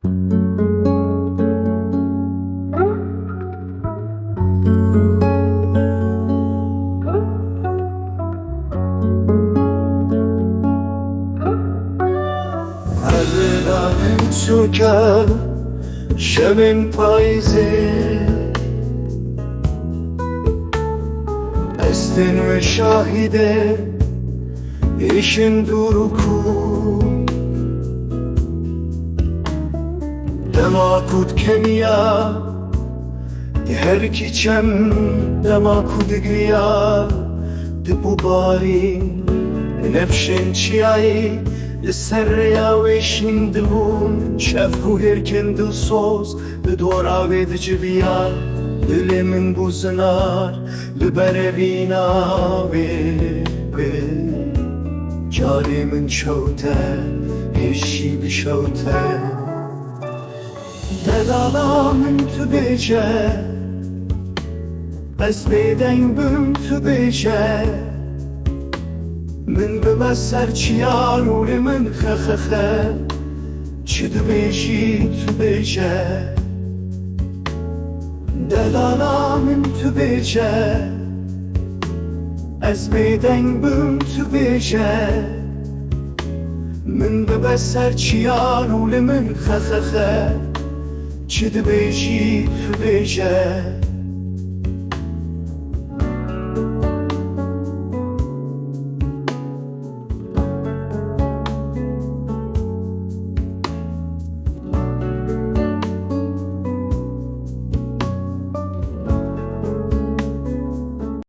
Erdanem Türker Şemin payzi Estin ve şahide İşin duruku Demakut kemiya Her kiçem demakut griya Dibu bari Nefşin çiyayı لسر وشین دبون شفو هرکن دل سوز بدورا بید جویار دل من بوزنار لبره بینا به جاری من شوته هشی بشوته دلالا من تو بیجه از بیدن بم تو بیجه من بمسر چیارو من خخخه چی دو بیجی تو بیجه دلالا من تو بیجه از بیدن بم تو بیجه من بمسر چیارو من خخخه چی دو بیجی تو بیجه